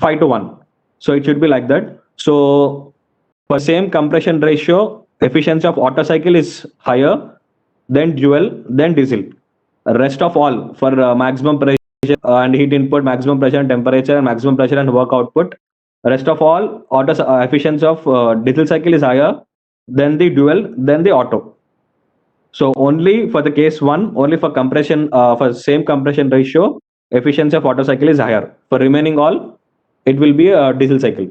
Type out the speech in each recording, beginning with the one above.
5 to 1. So it should be like that. So for same compression ratio, efficiency of Otto cycle is higher than dual, than diesel. Rest of all for maximum pressure and heat input, maximum pressure and temperature, and maximum pressure and work output. Rest of all, efficiency of diesel cycle is higher than the dual, than the Otto. So only for the case 1, only for compression, for same compression ratio, efficiency of Otto cycle is higher. For remaining all, it will be a diesel cycle.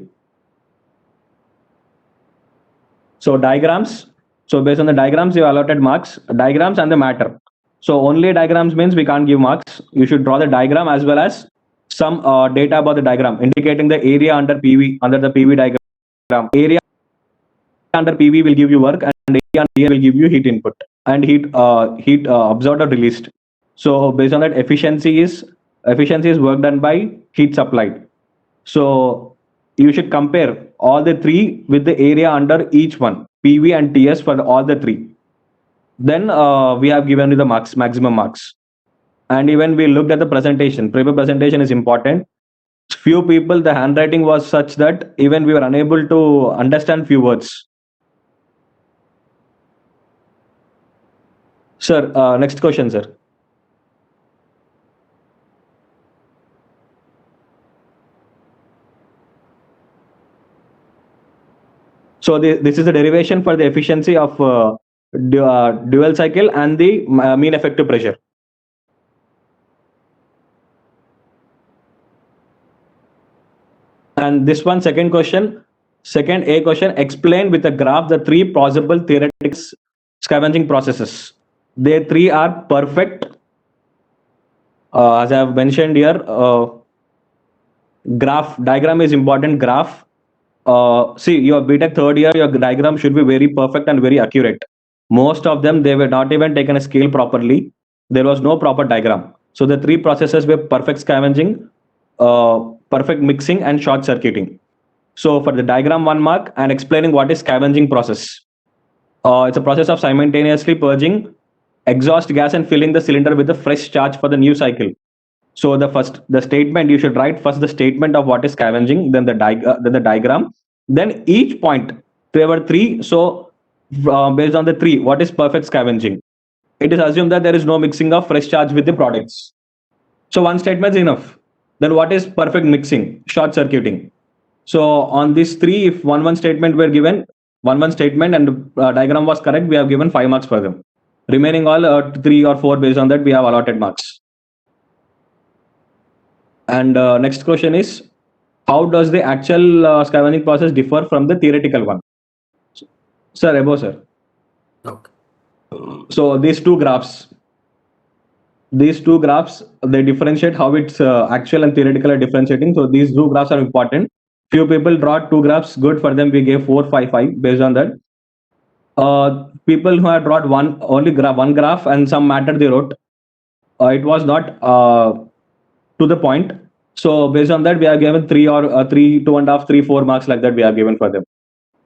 So diagrams. So based on the diagrams, you allotted marks. Diagrams and the matter. So only diagrams means we can't give marks. You should draw the diagram as well as some data about the diagram, indicating the area under PV, under the PV diagram. Area under PV will give you work, and area under will give you heat input and heat absorbed or released. So based on that, efficiency is work done by heat supplied. So you should compare all the three with the area under each one, PV and TS for all the three. Then we have given you the marks, maximum marks. And even we looked at the presentation. Paper presentation is important. Few people, the handwriting was such that even we were unable to understand few words. Sir, next question, sir. So this is the derivation for the efficiency of dual cycle and the mean effective pressure. And this one, second question, second A question, explain with a graph the three possible theoretical scavenging processes. They three are perfect. As I have mentioned here, graph, diagram is important, graph. See, your BTech third year, your diagram should be very perfect and very accurate. Most of them, they were not even taken a scale properly. There was no proper diagram. So the three processes were perfect scavenging, perfect mixing, and short circuiting. So for the diagram 1 mark and explaining what is scavenging process. It's a process of simultaneously purging exhaust gas and filling the cylinder with a fresh charge for the new cycle. So the statement, you should write first the statement of what is scavenging, then the diagram, then each point. There were three. So based on the three, what is perfect scavenging? It is assumed that there is no mixing of fresh charge with the products. So one statement is enough. Then what is perfect mixing? Short circuiting. So on these three, if one statement were given, one statement and diagram was correct, we have given 5 marks for them. Remaining all 3 or 4 based on that, we have allotted marks. And next question is, how does the actual scavenging process differ from the theoretical one? Sir, above, sir. Okay. So these two graphs, they differentiate how it's actual and theoretical are differentiating. So these two graphs are important. Few people draw 2 graphs, good for them, we gave 4, 5, 5 based on that. People who have drawn one graph and some matter they wrote, it was not to the point. So based on that, we are given 3 or 3, 2.5, 3, 4 marks like that we are given for them.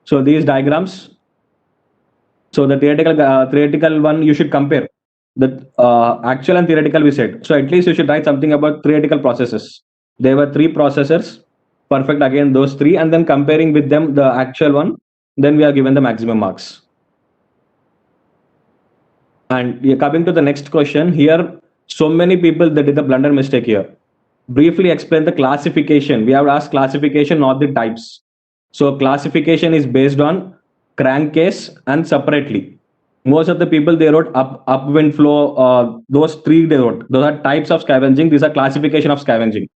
So these diagrams, so the theoretical one you should compare. The actual and theoretical we said. So at least you should write something about theoretical processes. There were 3 processors, perfect again those 3, and then comparing with them the actual one, then we are given the maximum marks. And coming to the next question here, so many people that did the blunder mistake here. Briefly explain the classification. We have asked classification, not the types. So classification is based on crankcase and separately. Most of the people, they wrote upwind flow, those 3 they wrote. Those are types of scavenging. These are classification of scavenging.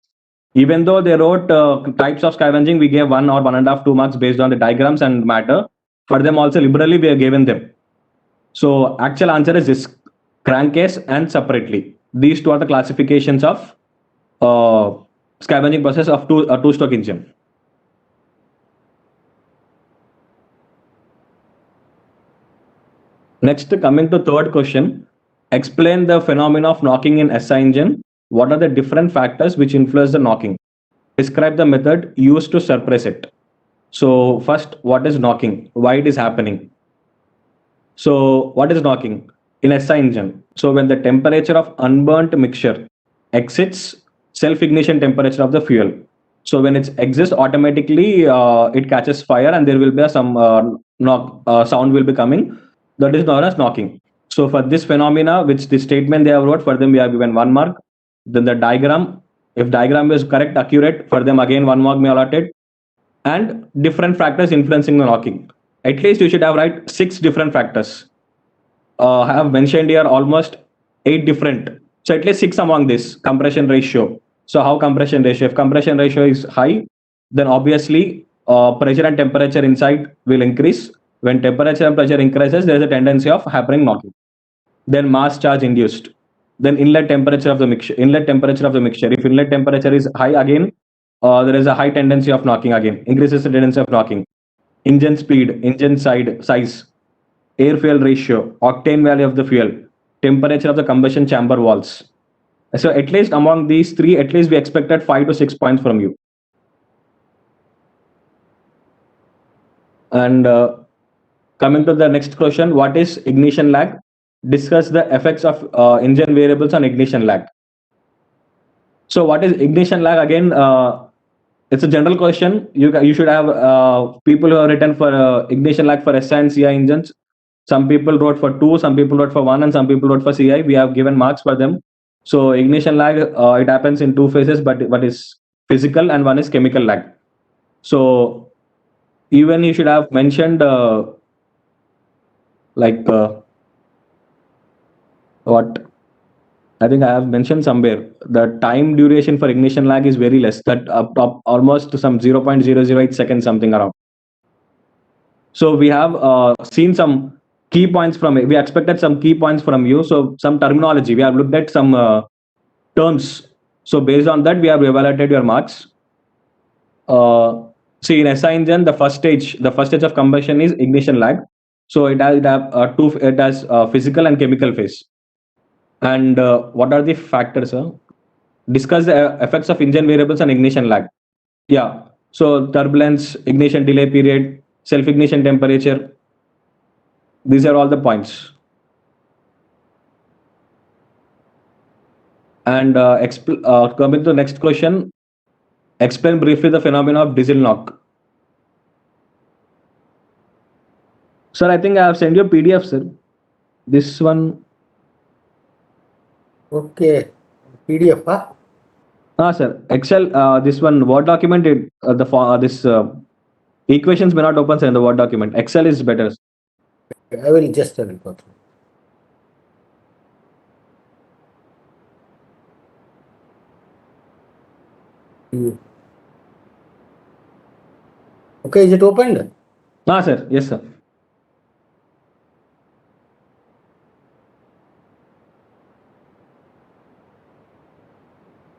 Even though they wrote types of scavenging, we gave 1 or 1.5, 2 marks based on the diagrams and matter. For them also liberally we have given them. So actual answer is this, crankcase and separately. These 2 are the classifications of scavenging process of two-stroke engine. Next, coming to third question, explain the phenomena of knocking in SI engine. What are the different factors which influence the knocking? Describe the method used to suppress it. So first, what is knocking? Why it is happening? So what is knocking in SI engine? So when the temperature of unburnt mixture exceeds self-ignition temperature of the fuel. So when it exists, automatically it catches fire, and there will be some knock sound will be coming. That is known as knocking. So for this phenomena, which the statement they have wrote, for them we have given 1 mark. Then the diagram, if diagram is correct, accurate, for them again 1 mark may allotted. And different factors influencing the knocking. At least you should have write 6 different factors. I have mentioned here almost 8 different. So at least 6 among this compression ratio. So how compression ratio? If compression ratio is high, then obviously pressure and temperature inside will increase. When temperature and pressure increases, there is a tendency of happening knocking. Then mass charge induced. Then inlet temperature of the mixture. Inlet temperature of the mixture. If inlet temperature is high again, there is a high tendency of knocking again. Increases the tendency of knocking. Engine speed, engine side size, air fuel ratio, octane value of the fuel, temperature of the combustion chamber walls. So at least among these three, at least we expected 5 to 6 points from you. And coming to the next question, what is ignition lag? Discuss the effects of engine variables on ignition lag. So what is ignition lag? Again, it's a general question. You should have people who have written for ignition lag for SI and CI engines. Some people wrote for 2, some people wrote for 1, and some people wrote for CI. We have given marks for them. So ignition lag, it happens in 2 phases, but one is physical and one is chemical lag. So even you should have mentioned what I think I have mentioned somewhere, the time duration for ignition lag is very less, that up almost some 0.008 seconds, something around. So we have seen some key points from it. We expected some key points from you. So some terminology, we have looked at some terms. So based on that, we have evaluated your marks. See, in SI engine, the first stage of combustion is ignition lag. So it has physical and chemical phase. And what are the factors? Discuss the effects of engine variables and ignition lag. Yeah. So turbulence, ignition delay period, self-ignition temperature. These are all the points. And coming to the next question, explain briefly the phenomena of diesel knock. Sir, I think I have sent you a PDF, sir. This one. Okay. PDF, huh? Sir. Excel, this one, Word document, this equations may not open, sir, in the Word document. Excel is better. I will go through. Okay, is it opened? Sir. Yes, sir.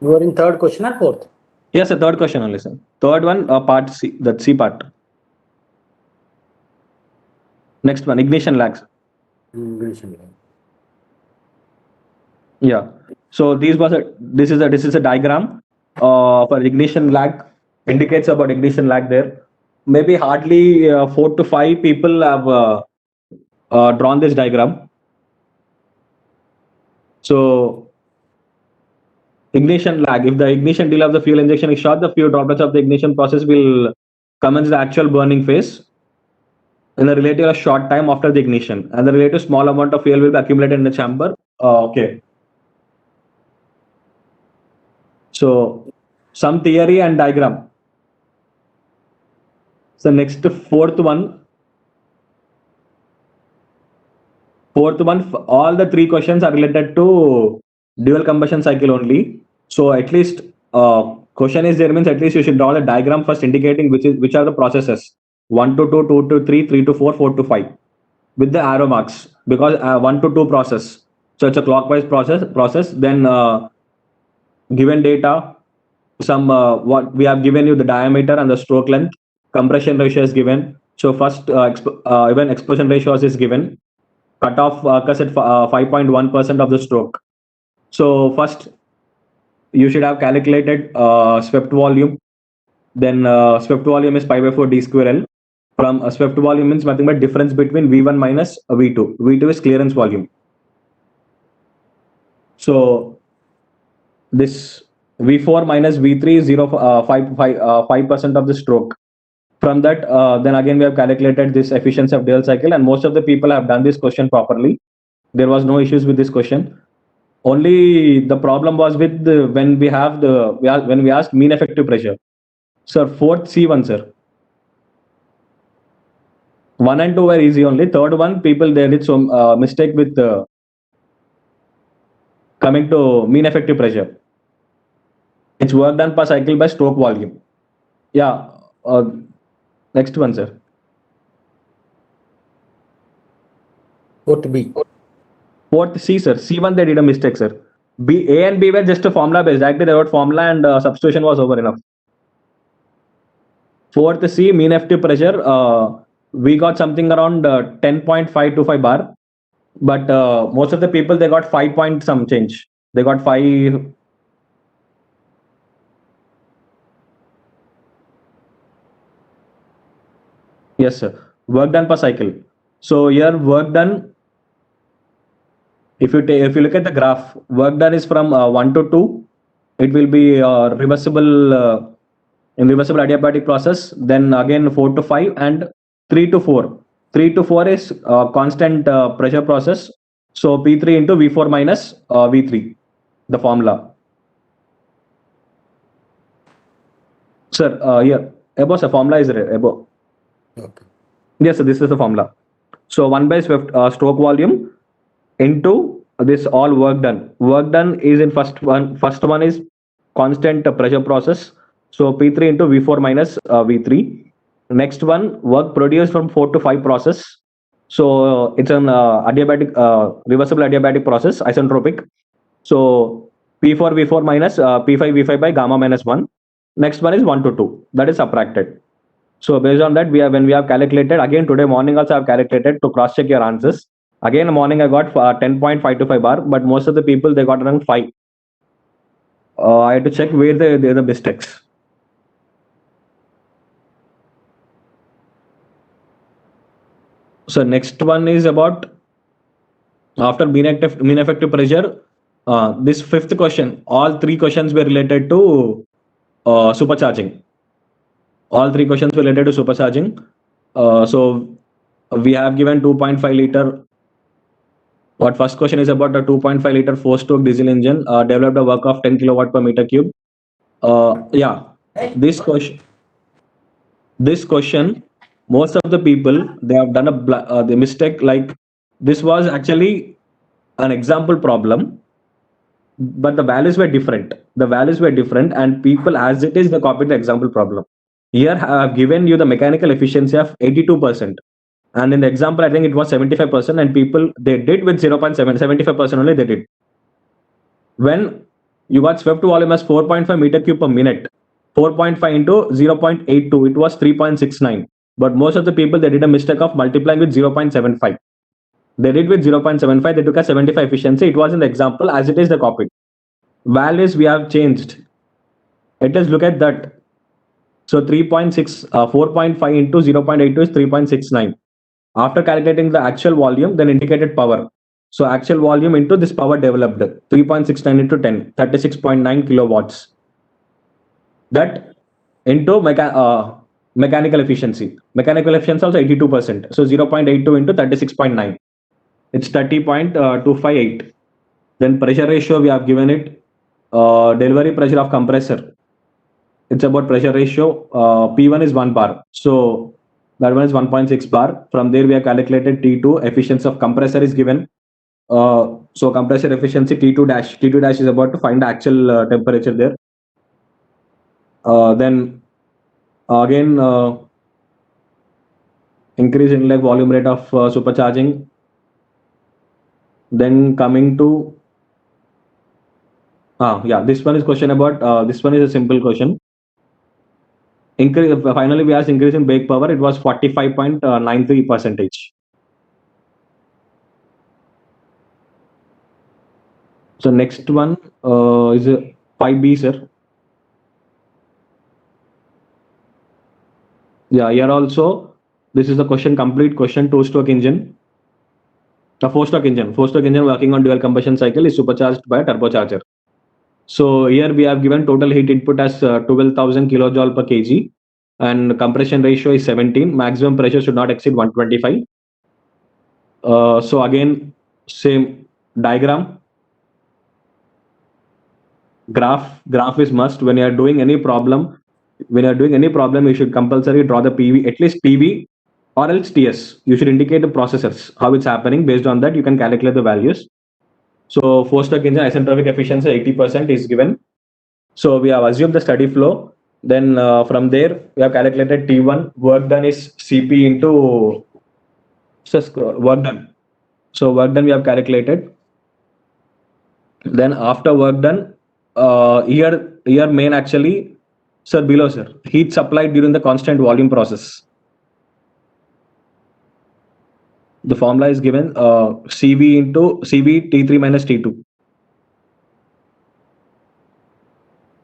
You are in third question or fourth? Yes, sir. Third question only, sir. Third one, part C, the C part. Next one, ignition lags. Ignition lag. Yeah. So this is a diagram for ignition lag. Indicates about ignition lag there. Maybe hardly 4 to 5 people have drawn this diagram. So ignition lag. If the ignition delay of the fuel injection is short, the fuel droplets of the ignition process will commence the actual burning phase in a relatively short time after the ignition, and the relative small amount of fuel will be accumulated in the chamber. Okay. So some theory and diagram. So next, fourth one, all the 3 questions are related to dual combustion cycle only. So at least question is there means at least you should draw the diagram first indicating which are the processes: 1 to 2, 2 to 3, 3 to 4, 4 to 5, with the arrow marks, because 1 to 2 process. So it's a clockwise process. Then given data, some what we have given you the diameter and the stroke length, compression ratio is given. So first even explosion ratio is given. Cutoff occurs at 5.1% of the stroke. So first you should have calculated swept volume. Then swept volume is pi by 4 d square L. From swept volume means nothing but difference between V1 minus V2. V2 is clearance volume. So this V4 minus V3 is 5% of the stroke. From that, then again we have calculated this efficiency of dual cycle, and most of the people have done this question properly. There was no issues with this question. Only the problem was with when we asked mean effective pressure. Sir, fourth C1, sir. 1 and 2 were easy only. Third one, people they did some mistake with coming to mean effective pressure. It's work done per cycle by stroke volume. Yeah. Next one, sir. Fourth B. Fourth C, sir. C1 they did a mistake, sir. A and B were just a formula based. Actually, they wrote formula and substitution was over enough. Fourth C, mean effective pressure. We got something around 10.525 bar, but most of the people they got 5 point some change. They got 5. Yes, sir. Work done per cycle. So here work done. If you look at the graph, work done is from 1 to 2. It will be reversible in reversible adiabatic process. Then again 4 to 5 and 3 to 4. 3 to 4 is constant pressure process. So P3 into V4 minus V3, the formula. Sir, here above the formula is there above. Okay. Yes, so this is the formula. So 1 by Swift stroke volume into this all work done. Work done is in first one. First one is constant pressure process. So P3 into V4 minus V3. Next one, work produced from 4 to 5 process. So it's an adiabatic, reversible adiabatic process, isentropic. So P4 V4 minus P5 V5 by gamma minus 1. Next one is 1 to 2. That is subtracted. So based on that, when we have calculated, again today morning also I have calculated to cross check your answers. Again morning I got 10.525 bar, but most of the people they got around 5. I had to check where the mistakes. So next one is about after mean effective pressure. This fifth question, all 3 questions were related to supercharging. All 3 questions were related to supercharging. So we have given 2.5 liter. What first question is about the 2.5 liter 4-stroke diesel engine developed a work of 10 kilowatt per meter cube. Yeah, this question, most of the people they have done the mistake. Like this was actually an example problem, but the values were different. And people as it is they copied the example problem. Here I have given you the mechanical efficiency of 82%. And in the example, I think it was 75%, and people they did with 0.75% only they did. When you got swept volume as 4.5 meter cube per minute, 4.5 into 0.82, it was 3.69. But most of the people they did a mistake of multiplying with 0.75. They did with 0.75, they took a 75 efficiency. It was in the example as it is the copied. Values we have changed. Let us look at that. So 3.6, 4.5 into 0.82 is 3.69. After calculating the actual volume, then indicated power. So actual volume into this power developed, 3.69 into 10, 36.9 kilowatts. That into mechanical efficiency. Mechanical efficiency also 82%. So 0.82 into 36.9. It's 30.258. Then pressure ratio we have given it. Delivery pressure of compressor. It's about pressure ratio. P1 is 1 bar. So that one is 1.6 bar. From there we have calculated T2. Efficiency of compressor is given. So compressor efficiency T2 dash. T2 dash is about to find the actual temperature there. Then again increase in like volume rate of supercharging. Then coming to this one is question about this one is a simple question. Finally we asked increase in brake power. It was 45.93%. So next one is 5B, sir. Yeah, here also this is the question, complete question. 2-stroke engine, a 4-stroke engine working on dual combustion cycle is supercharged by a turbocharger. So here we have given total heat input as 12,000 kilojoule per kg, and compression ratio is 17. Maximum pressure should not exceed 125. So again, same diagram. Graph is must when you are doing any problem. When you are doing any problem, you should compulsory draw the PV, at least PV or else TS. You should indicate the processors, how it's happening. Based on that, you can calculate the values. So four-stroke engine isentropic efficiency 80% is given. So we have assumed the study flow. Then from there, we have calculated T1. Work done is CP into work done. So work done we have calculated. Then after work done, here main actually, sir, below sir, heat supplied during the constant volume process. The formula is given CV into CV T3 minus T2.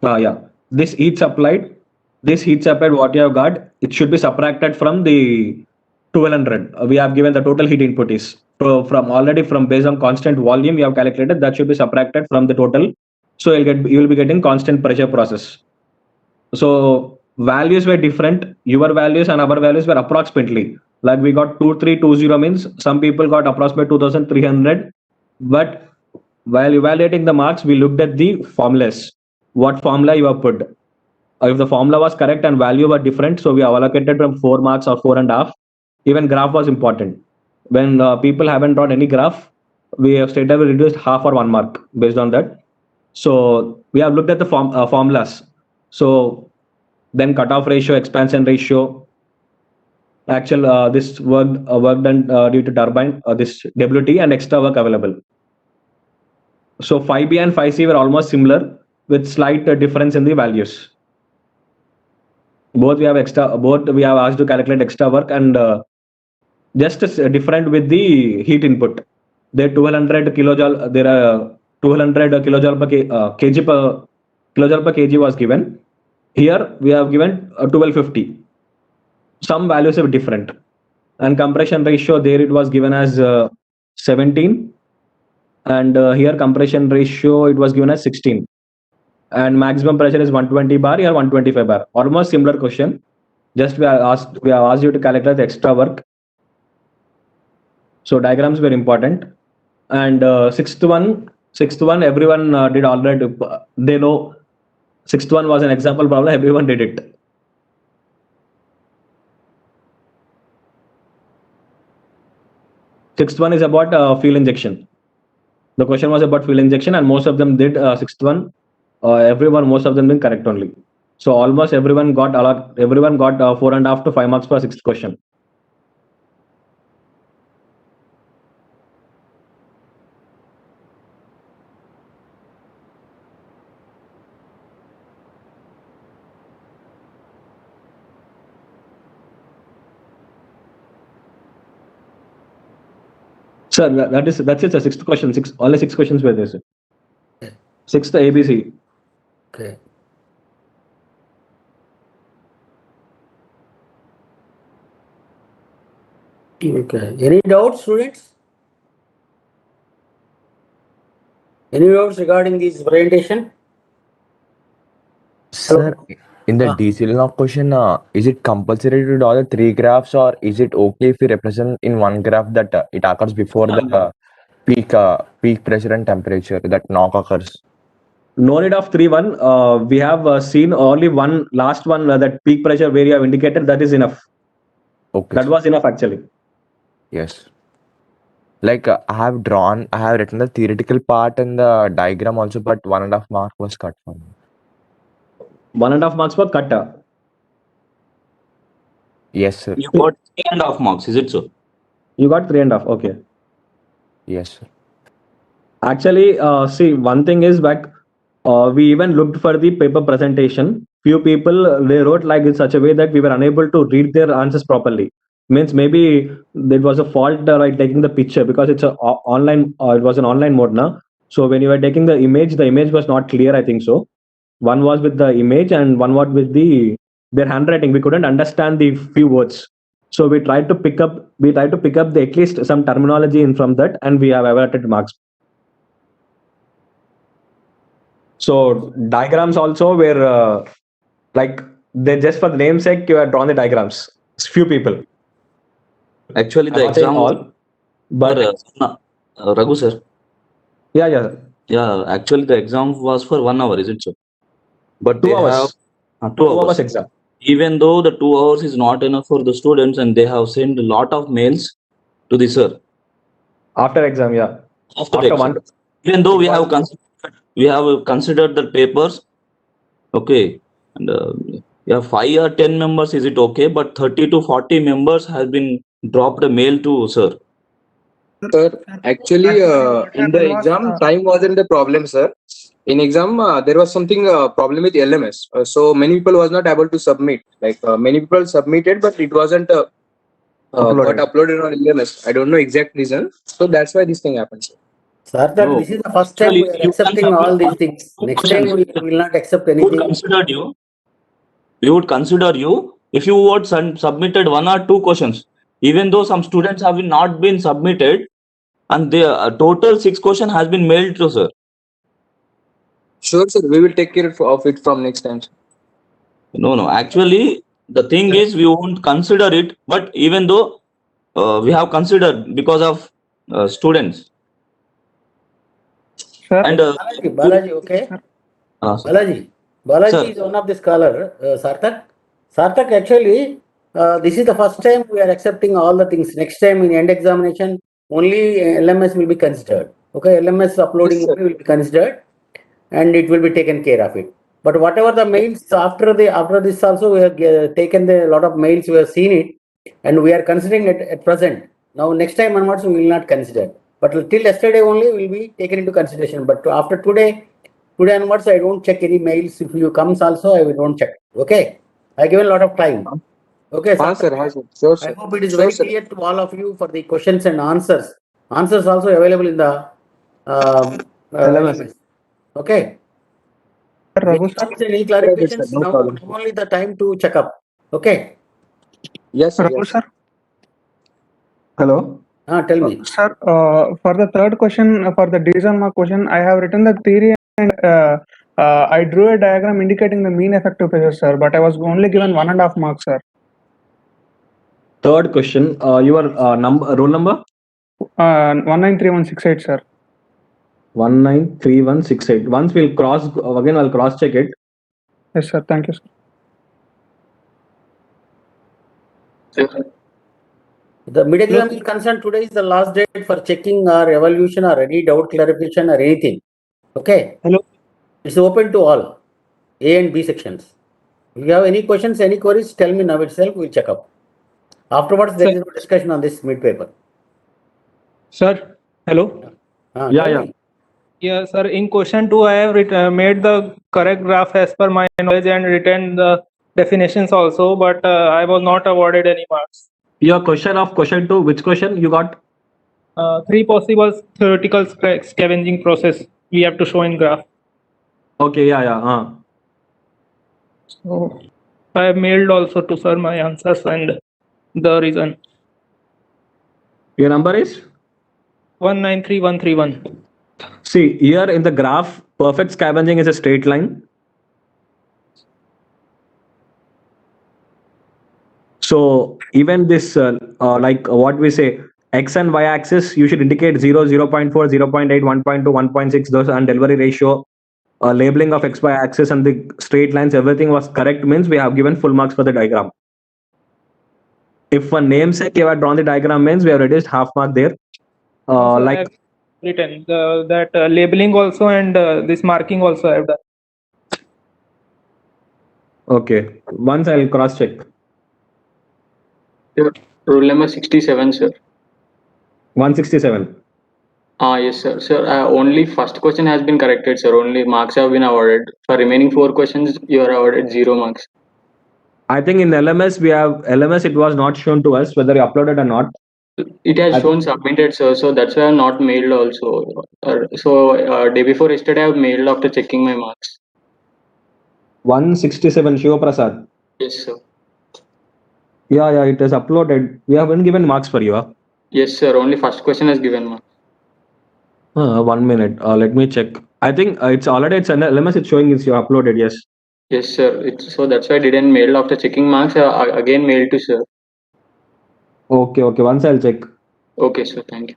Yeah, this heat supplied, what you have got, it should be subtracted from the 1200. We have given the total heat input is from already from based on constant volume we have calculated, that should be subtracted from the total. So you will be getting constant pressure process. So values were different. Your values and our values were approximately like we got 2320 means some people got approximately 2300. But while evaluating the marks, we looked at the formulas. What formula you have put. If the formula was correct and value were different, so we have allocated from 4 marks or 4.5. Even graph was important. When people haven't drawn any graph, we have straight away reduced half or 1 mark based on that. So we have looked at the formulas. So then cutoff ratio, expansion ratio, actual this work done due to turbine, this WT and extra work available. So 5B and 5C were almost similar with slight difference in the values. Both we have asked to calculate extra work and just different with the heat input. There 1200 kilojoule. There are 200 kilojoule per kilojoule per kg was given. Here we have given 1250. Some values are different. And compression ratio there it was given as 17, and here compression ratio it was given as 16. And maximum pressure is 120 bar, here 125 bar. Almost similar question. Just we have asked you to calculate the extra work. So diagrams were important. And sixth one, everyone did already. They know sixth one was an example problem. Everyone did it. Sixth one is about fuel injection. The question was about fuel injection, and most of them did sixth one. Most of them did correct only. So almost everyone got 4.5 to 5 marks for sixth question. Sir, that's it. Sir. Sixth question. Only 6 questions were there. Sir. Sixth ABC. Okay. Okay. Any doubts, students? Any doubts regarding this presentation? Sir, in the DCL question, is it compulsory to draw the 3 graphs, or is it okay if we represent in one graph that it occurs before the peak pressure and temperature that knock occurs? No need of 3-1. We have seen only one last one that peak pressure where you have indicated, that is enough. Okay. That was enough actually. Yes. Like I have written the theoretical part and the diagram also, but 1.5 mark was cut for me. 1.5 marks were cut. Yes, sir. You got 3.5 marks, is it so? You got 3.5. Okay. Yes, sir. Actually, see, one thing is back. We even looked for the paper presentation. Few people they wrote like in such a way that we were unable to read their answers properly. Means maybe there was a fault like taking the picture, because it's a online. It was an online mode now. So when you were taking the image was not clear. I think so. One was with the image and one was with their handwriting. We couldn't understand the few words. So we tried to pick up the at least some terminology in from that, and we have evaluated marks. So diagrams also were like they just for the namesake you have drawn the diagrams. Few people. Actually, I'm the not saying exam was all, but for Raghu sir. yeah. Yeah, actually, the exam was for 1 hour, is it so? But 2 they have hours. 2 2 hours hours. exam. Even though the 2 hours is not enough for the students, and they have sent a lot of mails to the sir After exam, yeah. after After exam. one. Even though we Because have considered the papers, okay, and yeah, 5 or 10 members is it okay? But 30 to 40 members has been dropped a mail to sir. Sir, actually, what in the happened was, exam, time wasn't the problem, sir. In exam, there was something problem with LMS. So many people was not able to submit. Like many people submitted, but it wasn't got uploaded. uploaded on LMS. I don't know exact reason. So that's why this thing happens. Sarthak, No, this is the first time actually, we are you can accepting all submit these one things. two Next questions. time we will not accept We would anything. consider you. We would consider you if you would submitted 1 or 2 questions. Even though some students have not been submitted, and the total 6 question has been mailed to sir. Sure, sir. We will take care of it from next time. Sir. No. Actually, the thing is we won't consider it. But even though we have considered because of students sir, and Balaji, okay? sir. Balaji Sir. is one of the scholar, Sarthak. Sarthak, actually, this is the first time we are accepting all the things. Next time in end examination, only LMS will be considered. Okay, LMS uploading Yes, sir. only will be considered, and it will be taken care of it. But whatever the mails after this also we have taken the lot of mails, we have seen it, and we are considering it at present. Now next time onwards we will not consider. But till yesterday only will be taken into consideration. But after today onwards I don't check any mails. If you comes also I will don't check. Okay, I given a lot of time. Okay, Sir. sir. Sure, I sir. hope it is Sure, very sir. clear to all of you for the questions and answers. Answers also available in the LMS. Okay. Raghu Any sir. doubts, any Sir. clarifications? No Now problem. only the time to check up. Okay. Yes, sir. Raghu Yes, sir. sir. Hello. Tell me. Sir, for the third question, for the division mark question, I have written the theory and I drew a diagram indicating the mean effective pressure, sir. But I was only given 1.5 marks, sir. Third question. Your roll number? 193168, sir. 193168. Once we'll cross check it. Yes, sir. Thank you, sir. The mid-exam is concerned, today is the last date for checking or evaluation or any doubt clarification or anything. Okay. Hello. It's open to all A and B sections. If you have any questions, any queries, tell me now itself. We'll check up. Afterwards, there is no discussion on this mid paper. Sir, hello. Tell Yeah. me. Yeah, sir. In question 2, I have made the correct graph as per my knowledge and written the definitions also, but I was not awarded any marks. Your question 2, which question you got? 3 possible theoretical scavenging process we have to show in graph. Okay, yeah. So I have mailed also to sir my answers and the reason. Your number is? 193131. See, here in the graph, perfect scavenging is a straight line. So even this, like what we say, X and Y axis, you should indicate 0, 0.4, 0.8, 1.2, 1.6, those and delivery ratio, labeling of X, Y axis and the straight lines, everything was correct means we have given full marks for the diagram. If for namesake you have drawn the diagram means we have reduced half mark there. Also, I Like have written that labeling also and this marking also I have done. okay, once I'll cross check. Rule number 67, sir. 167. Yes, sir. Sir, only first question has been corrected, sir. Only marks have been awarded. For remaining 4 questions, you are awarded 0 marks. I think in LMS it was not shown to us whether you uploaded or not. It has shown submitted, sir. So that's why I have not mailed also. Day before yesterday, I have mailed after checking my marks. 167 Shiva Prasad. Yes, sir. Yeah, it is uploaded. We haven't given marks for you. Huh? Yes, sir. Only first question has given marks. 1 minute. Let me check. I think it's an LMS. It's showing it's you uploaded. Yes. Yes, sir. So that's why I didn't mail after checking marks. Again mailed to sir. Okay. Once I'll check. Okay, sir. Thank you.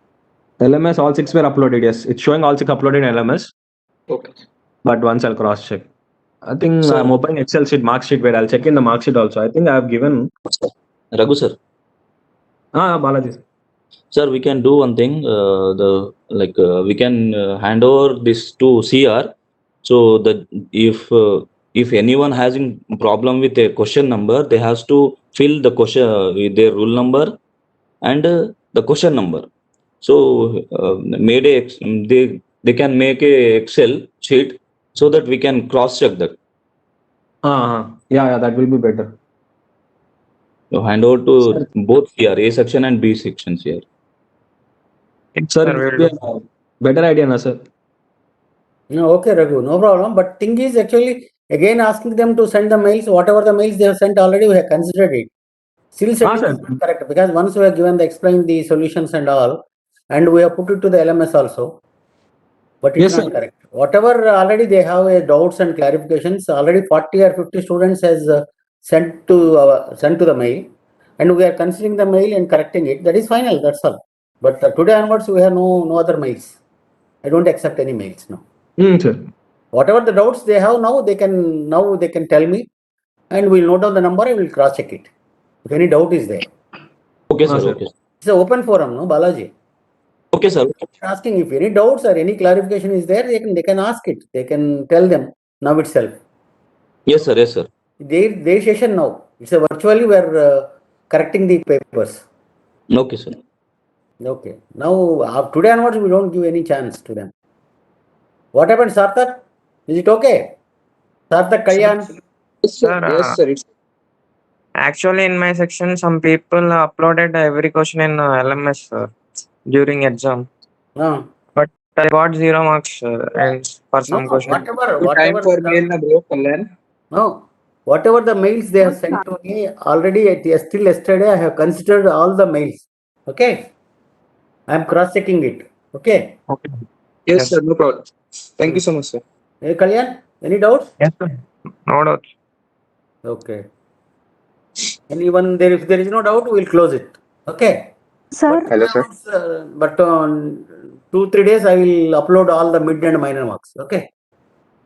LMS all 6 were uploaded. Yes, it's showing all 6 uploaded in LMS. Okay. But once I'll cross check. I think Sir. I'm opening Excel sheet, mark sheet, where I'll check in the mark sheet also. I think I have given. Raghu sir. Balaji. Sir, we can do one thing. We can hand over this to CR. So that if anyone has a problem with a question number, they has to fill the question with their rule number and the question number. So they can make a Excel sheet so that we can cross check that. Yeah, that will be better. So hand over to both here, A section and B sections here. Sir, it will be a better idea, na sir? No, okay, Raghu, no problem. But thing is actually again asking them to send the mails, whatever the mails they have sent already, we have considered it. Still sending sir. is not correct because once we have given the explain the solutions and all, and we have put it to the LMS also, but it's Yes, not sir. correct. Whatever already they have doubts and clarifications, already 40 or 50 students has sent to the mail, and we are considering the mail and correcting it. That is final. That's all. But today onwards we have no other mails. I don't accept any mails now. Sir. Whatever the doubts they have now, they can tell me, and we'll note down the number. I will cross check it if any doubt is there. Okay, sir. sir. Okay. It's an open forum, no, Balaji. Okay, sir. Asking if any doubts or any clarification is there, they can ask it. They can tell them now itself. Yes, sir. Yes, sir. Their session now. It's a virtually we are correcting the papers. Okay, sir. Okay. Now today onwards we don't give any chance to them. What happened, Sarthak? Is it okay? Sarthak, Kalyan? Yes, sir. Sir, Yes, sir. It's actually, in my section, some people uploaded every question in LMS during exam, No. but I got 0 marks and for some No, questions. good time for mail, na bro, Kalyan. No, whatever the mails they have sent to me already, still yesterday I have considered all the mails. Okay, I am cross checking it. Okay. Okay. Yes, Yes. sir. No problem. Thank you so much, sir. Hey, Kalyan, any doubts? Yes, sir. No doubt. Okay. Anyone there? If there is no doubt, we will close it. Okay. Sir, Hello, sir. But on 2-3 days, I will upload all the mid and minor marks. Okay.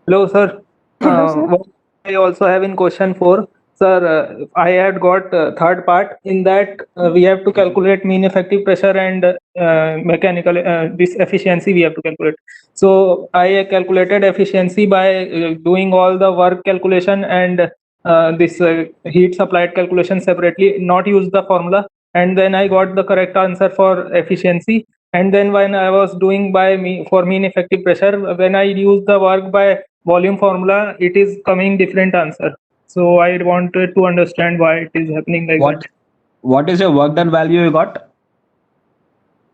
Hello, sir. Hello, sir. What I also have in question 4. Sir, I had got third part. In that, we have to calculate mean effective pressure and mechanical this efficiency we have to calculate. So I calculated efficiency by doing all the work calculation and this heat supplied calculation separately, not use the formula. And then I got the correct answer for efficiency. And then when I was doing for mean effective pressure, when I use the work by volume formula, it is coming different answer. So I wanted to understand why it is happening like that. What is your work done value you got?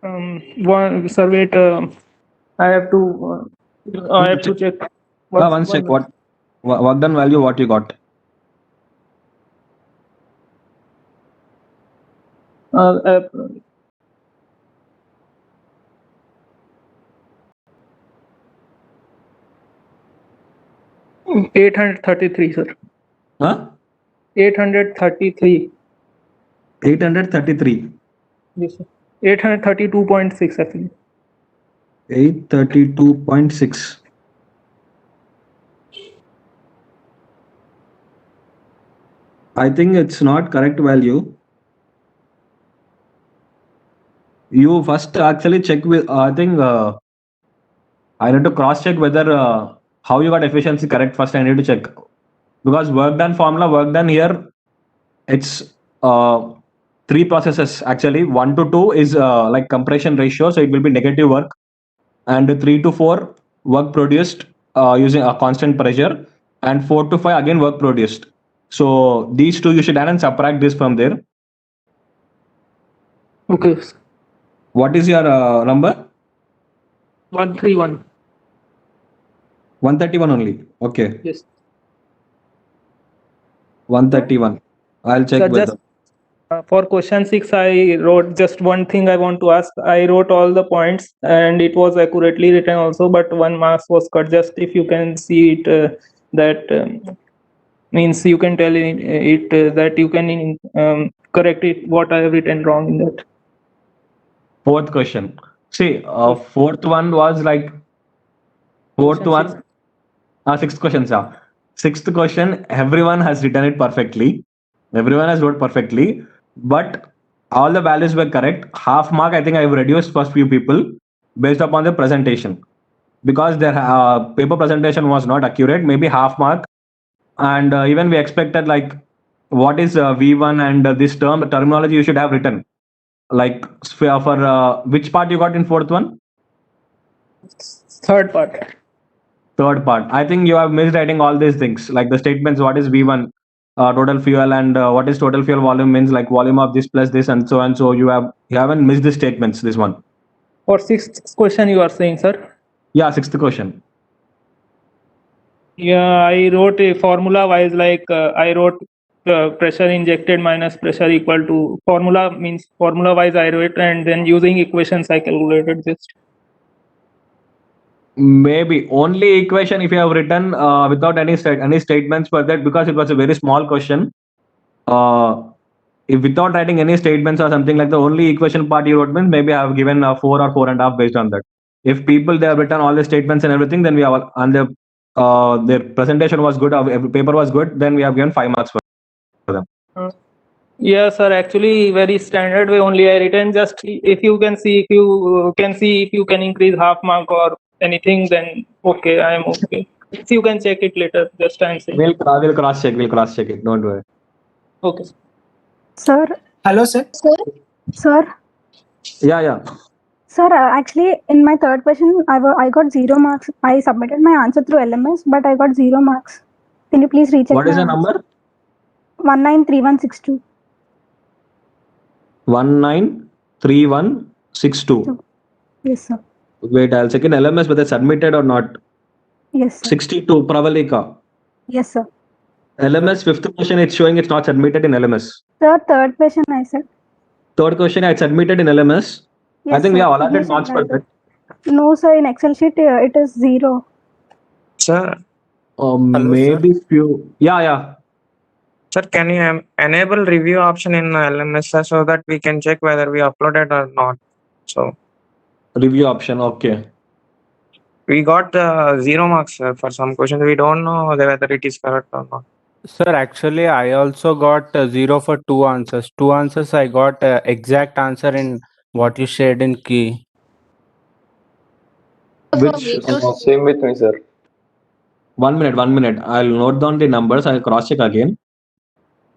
Sir, wait. I have to check. One sec. What work done value? What you got? Uh, 833, sir. Huh? 833. 833. Yes, sir. 832.6 actually. 832.6. I think it's not correct value. You first actually check with, I think I need to cross check whether how you got efficiency correct first. I need to check because work done formula, work done here, it's 3 processes actually. 1 to 2 is like compression ratio, so it will be negative work, and 3 to 4 work produced using a constant pressure, and 4 to 5 again work produced. So these two you should add and subtract this from there. Okay. What is your number? 131. 131 only. Okay. Yes. 131. I'll check Sir, with just For question 6, I wrote just one thing I want to ask. I wrote all the points and it was accurately written also, but 1 marks was cut. Just if you can see it, means you can tell it that you can correct it what I have written wrong in that. Fourth question. See, fourth one was like fourth Question one. Sixth question, sir. Sixth question, everyone has written it perfectly. Everyone has wrote perfectly, but all the values were correct. Half mark, I think I've reduced first few people based upon the presentation because their paper presentation was not accurate. Maybe half mark, and even we expected like what is V1 and this terminology you should have written. Like for which part you got in fourth one? Third part. Third part. I think you have missed writing all these things, like the statements. What is V1, total fuel, and what is total fuel volume means like volume of this plus this and so and so. You haven't missed the statements. This one. For sixth question, you are saying, sir? Yeah, sixth question. Yeah, I wrote a formula wise, like I wrote pressure injected minus pressure equal to formula means formula wise I wrote, and then using equations I calculated this. Maybe only equation if you have written without any statements for that, because it was a very small question. If without writing any statements or something like the only equation part you wrote means maybe I have given 4 or 4.5 based on that. If people they have written all the statements and everything, then we have and their presentation was good, every paper was good, then we have given 5 marks for them. Yeah, sir. Actually, very standard way only I written. Just if you can see, if you can increase half mark or anything, then okay, I am okay. If you can check it later, just I'm saying. We'll cross check. We'll cross check it. Don't worry. Okay. Sir. Hello, sir. Sir. Yeah. Sir, actually, in my third question, I got 0 marks. I submitted my answer through LMS, but I got 0 marks. Can you please recheck? What is the number? 193162. 193162. Yes, sir. Wait, I'll check in LMS whether it's submitted or not. Yes, sir. 62, Pravalika. Yes, sir. LMS, fifth question, it's showing it's not submitted in LMS. Sir, third question I said. Third question, I submitted in LMS. Yes, I think we sir. have allotted marks for that. No, sir, in Excel sheet it is 0. Sir, Maybe few. Yeah. sir, can you enable review option in LMS sir, so that we can check whether we uploaded or not? So Review option, okay. we got 0 marks, sir, for some questions. We don't know whether it is correct or not. Sir, actually, I also got 0 for 2 answers. 2 answers I got exact answer in what you shared in key. Which? Same with me, sir. 1 minute. I'll note down the numbers. I'll cross check again.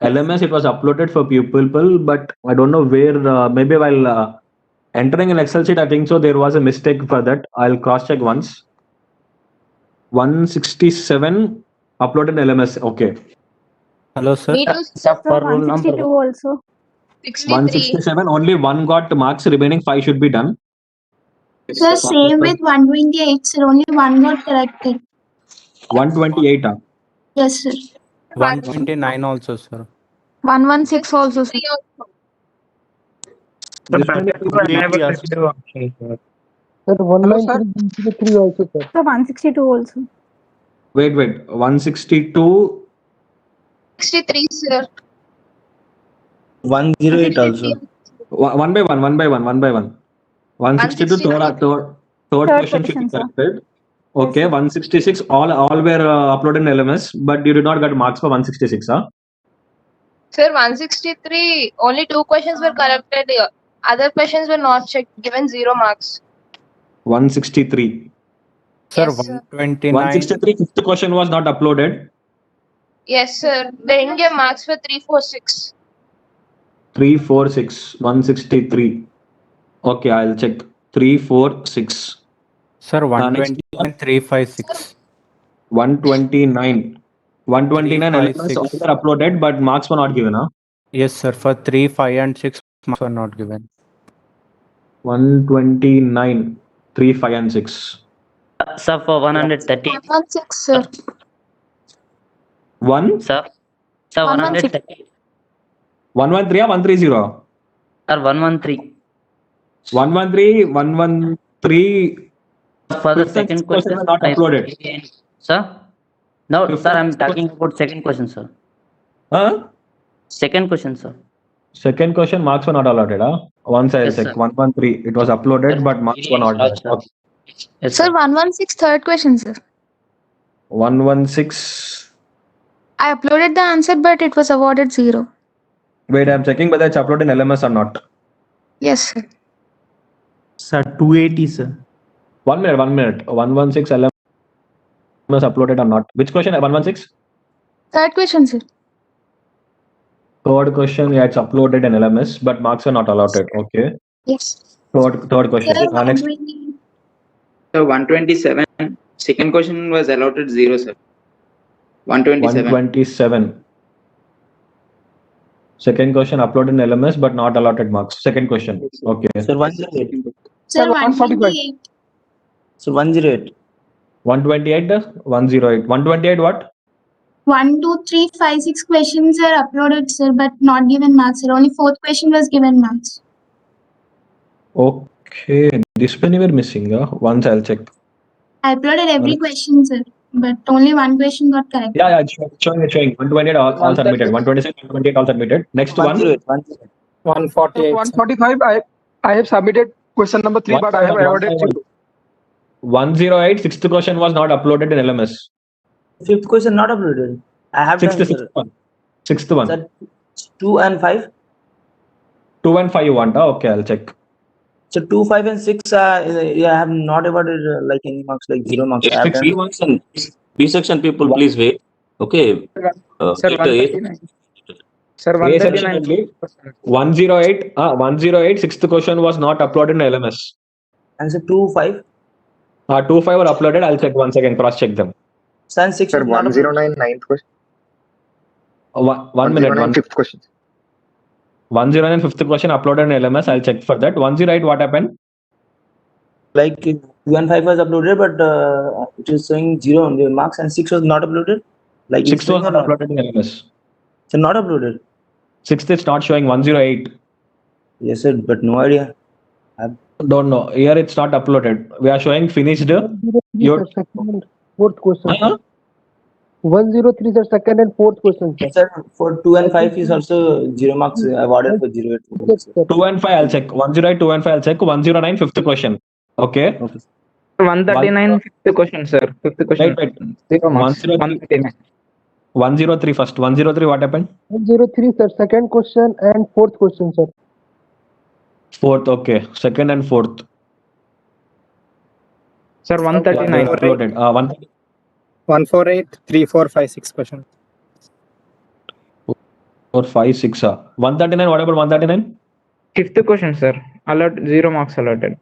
LMS, it was uploaded for people, but I don't know where. Maybe while entering an Excel sheet, I think so. There was a mistake for that. I'll cross check once. 167 uploaded in LMS. Okay. Hello, sir. Sir, 162 also. 167. Only 1 got marks. Remaining 5 should be done. Sir, same with 128, sir. Only 1 got corrected. 128. Yes, sir. 129 also, sir. 116 also, sir. This one is Enable review option, sir. Sir, 193 also, sir. Sir, 162 also. Wait. 162. 63, sir. 108 also. One by one. 162 third question should be corrected. Okay, Yes, 166 all were uploaded in LMS, but you did not get marks for 166, huh? Sir, 163 only 2 questions were corrected. Other questions were not checked, given 0 marks. 163. Sir, Yes, sir. 129. 163 fifth question was not uploaded. Yes, sir. They didn't give marks for 3, 4, 6. 3, 4, 6. 163. Okay, I'll check. 3, 4, 6. Sir, 129, 356. 129. 129 LMS all were uploaded, but marks were not given, huh? Yes, sir. For 3, 5, and 6 marks were not given. 129, 3, 5, and 6. Sir, for 130. 116, sir. 1? Sir, 130. 113 or 130? Sir, 113. 113, 113. For the Fifth and second sixth question question, are not uploaded. Sir? No, Fifth sir, and I'm sixth talking question. about second question, sir. Huh? Second question, sir. Second question, marks were not allotted. Once I'll Yes, check. sir. 113. It was uploaded, but marks were not there. Okay. Yes, Sir, sir. 116 third question, sir. 116. I uploaded the answer, but it was awarded 0. Wait, I'm checking whether it's uploaded in LMS or not. Yes, sir. Sir, 280, sir. 1 minute, 1 minute. 116 LMS uploaded or not. Which question? 116? Third question, sir. Third question, yeah, it's uploaded in LMS, but marks are not allotted. Okay. Yes. Third question. Sir, Next. 120. So 127. Second question was allotted 0, sir. 127. 127. Second question uploaded in LMS, but not allotted marks. Second question. Okay. Sir, 108. Sir, 145. 128. So 108. 128, 108. 128 what? 1, 2, 3, 5, 6 questions are uploaded, sir, but not given marks, sir. Only fourth question was given marks. Okay. This many were missing. Once I'll check. I uploaded every question, sir, but only one question got correct. Yeah, it's showing. 128 all submitted. 126, 128 all submitted. Next one. 148. 145. I have submitted question number 3, but I have awarded 0. 108. Sixth question was not uploaded in LMS. Fifth question not uploaded. I have Sixth done, sir. Sixth one. Sir, 2 and 5. 2 and 5 you want? Okay, I'll check. So 2, 5, and 6. I have not awarded like any marks, like 0 marks. I have done. B section people, please wait. Okay. Sir, 139. Sir, A section 139. only. 108. 108. Sixth question was not uploaded in LMS. And so 2, 5. 2, 5 were uploaded. I'll check once again. Cross check them. Sir, 6. Sir, 109 ninth question. 1 minute. 109 fifth question. 109 fifth question uploaded in LMS. I'll check for that. 108 what happened? Like 2 and 5 was uploaded, but it is showing 0 on the marks, and 6 was not uploaded. Like 6 was not uploaded in LMS. So not uploaded. 6th is not showing. 108. Yes, sir, but no idea. Don't know. Here it's not uploaded. We are showing finished. Your Second and fourth question. 103 is the second and fourth question. Sir, for 2 and 5 is also 0 marks awarded for 0. 2 and 5 I'll check. 108, 2 and 5 I'll check. 109 fifth question. Okay. 139 fifth question, sir. Fifth question. Wait. 0 marks. 139. 103 first. 103 what happened? 103 sir, second question and fourth question, sir. Fourth, okay. Second and fourth. Sir, 139. Uploaded. 148, 3, 4, 5, 6 question. 4, 5, 6. 139, what about 139? Fifth question, sir. Alert 0 marks allotted.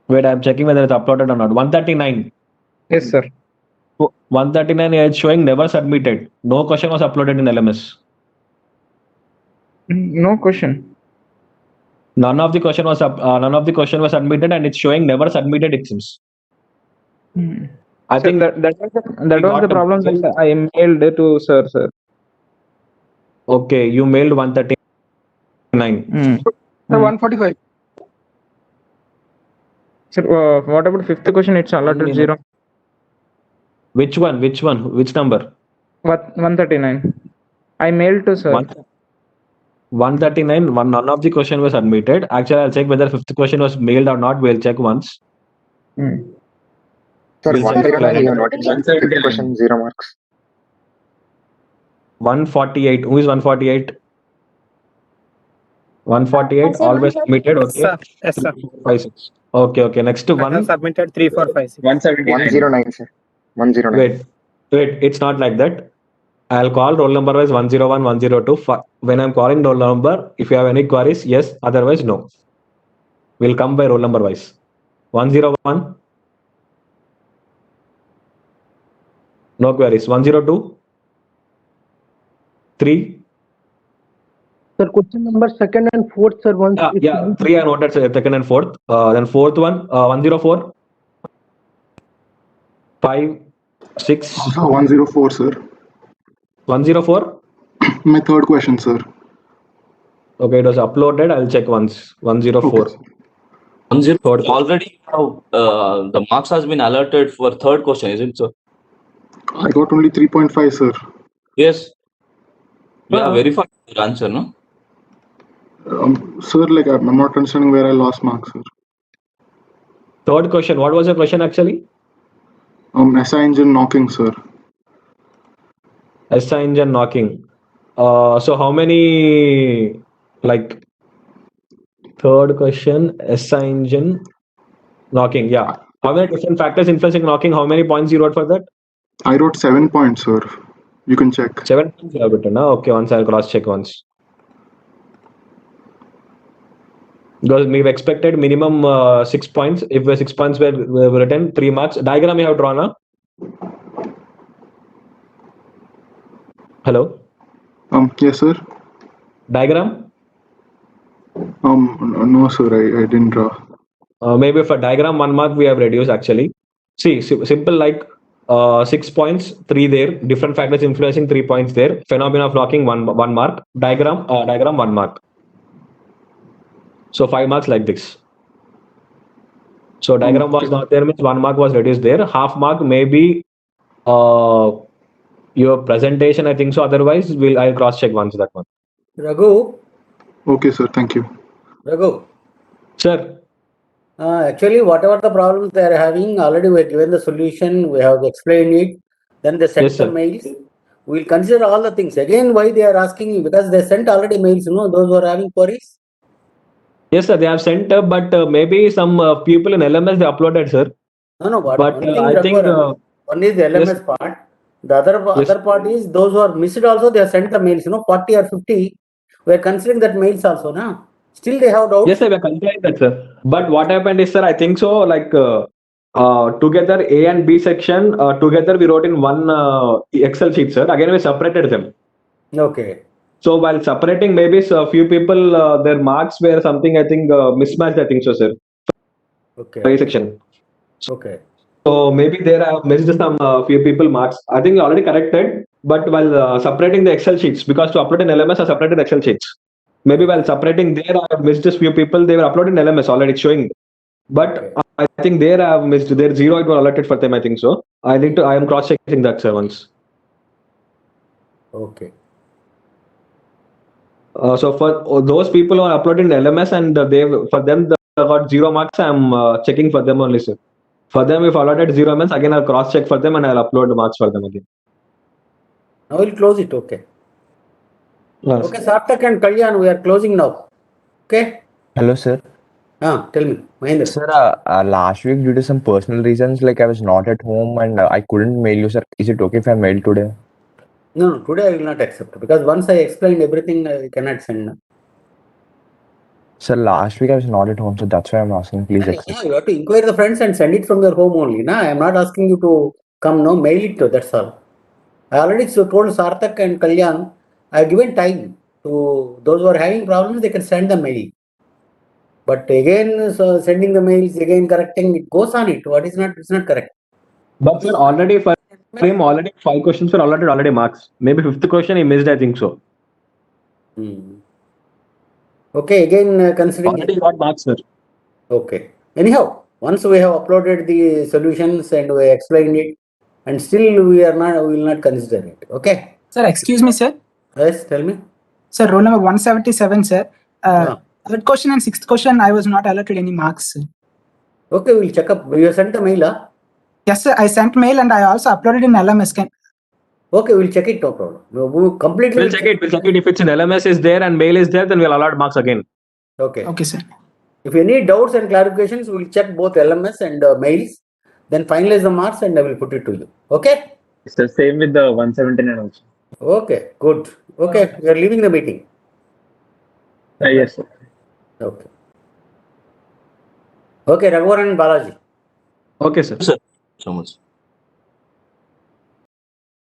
Wait, I'm checking whether it's uploaded or not. 139. Yes, sir. 139 is showing never submitted. No question was uploaded in LMS. No question. None of the question was submitted, and it's showing never submitted. It seems. I think that was the problem that I mailed to sir. Okay, you mailed 139. Sir, 145. Sir, what about fifth question? It's allotted 0. Which one? Which number? 139. I mailed to sir. 139. None of the question was submitted. Actually, I'll check whether fifth question was mailed or not. We'll check once. Sir, 139 question 0 marks. 148. Who is 148? 148 always submitted. Okay. Yes, sir. 5, 6. Okay. Next to one. Submitted 3, 4, 5, 6. 109, sir. 109. Wait. It's not like that. I'll call roll number wise 101, 102. When I'm calling roll number, if you have any queries, yes. Otherwise, no. We'll come by roll number wise. 101. No queries. 102. 3. Sir, question number second and fourth, sir. 3 I noted second and fourth. Then fourth one, 104. 5, 6. Also 104, sir. 104? My third question, sir. Okay, it was uploaded. I'll check once. 104. 10 Third. already now, the marks has been alerted for third question, isn't it, sir? I got only 3.5, sir. Yes. We have verified your answer, no? Sir, like I'm not understanding where I lost marks, sir. Third question. What was your question actually? SI engine knocking, sir. SI engine knocking. So how many, like, third question, SI engine knocking, yeah. How many different factors influencing knocking? How many points you wrote for that? I wrote 7 points, sir. You can check. 7 points you have written, huh? Okay, once I'll cross check once. Because we've expected minimum 6 points. If the 6 points were written, 3 marks. Diagram you have drawn, huh? Hello? Yes, sir. Diagram? No, sir, I didn't draw. Maybe for diagram 1 mark we have reduced actually. See, simple like 6 points, 3 there. Different factors influencing 3 points there. Phenomena of locking 1 mark. Diagram 1 mark. So 5 marks like this. So diagram was not there means 1 mark was reduced there. Half mark maybe your presentation, I think so. Otherwise, I'll cross check once that one. Raghu. Okay, sir. Thank you. Raghu. Sir. Actually, whatever the problems they are having, already we have given the solution. We have explained it. Then they sent the mails. We will consider all the things. Again, why they are asking you? Because they sent already mails, you know, those who are having queries. Yes, sir. They have sent, but maybe some people in LMS they uploaded, sir. No, but one thing, I think one is the LMS part. The other part is those who are missed also they have sent the mails. You know, 40 or 50. We are considering that mails also, now. Still they have doubts. Yes, sir. We are considering that, sir. But what happened is, sir, I think so. Like together A and B section together we wrote in one Excel sheet, sir. Again we separated them. Okay. So while separating, maybe a few people their marks were something I think mismatched. I think so, sir. Okay. A section. Okay. So maybe there I have missed some few people marks. I think you already corrected, but while separating the Excel sheets, because to upload in LMS I separated Excel sheets. Maybe while separating there I have missed a few people. They were uploaded in LMS already showing. But I think there I have missed. There 0 it was allotted for them. I think so. I am cross checking that, sir, once. Okay. So for those people who are uploaded in LMS and for them they got 0 marks, I'm checking for them only, sir. For them, if allotted 0 marks, again I'll cross check for them and I'll upload the marks for them again. Now we'll close it. Okay. Yes. Okay, Sarthak and Kalyan, we are closing now. Okay. Hello, sir. Tell me, Mahendra. Sir, last week due to some personal reasons, like I was not at home and I couldn't mail you, sir. Is it okay if I mail today? No, today I will not accept because once I explained everything, I cannot send. No? Sir, last week I was not at home, so that's why I'm asking. Please accept. Yeah, you have to inquire the friends and send it from your home only. I am not asking you to come. No, mail it to. That's all. I already told Sarthak and Kalyan. I have given time to those who are having problems. They can send the mail. But again, so sending the mails again, correcting it goes on it. What is not? It's not correct. But sir, already for him, already 5 questions were already marks. Maybe 5th question he missed. I think so. Okay, again considering already got marks, sir. Okay. Anyhow, once we have uploaded the solutions and we explained it, and still we will not consider it. Okay. Sir, excuse me, sir. Yes, tell me. Sir, roll number 177, sir. Third question and 6th question, I was not allotted any marks, sir. Okay, we'll check up. You sent the mail, huh? Yes, sir. I sent mail and I also uploaded in LMS. Okay, we'll check it. No problem. We'll completely. We'll check it. We'll check it. If it's in LMS is there and mail is there, then we'll allot marks again. Okay. Okay, sir. If you need doubts and clarifications, we'll check both LMS and mails. Then finalize the marks and I will put it to you. Okay. It's the same with the 179 also. Okay, good. Okay, we are leaving the meeting. Yes, sir. Okay. Okay, Raghuvar and Balaji. Okay, sir. Sir, so much.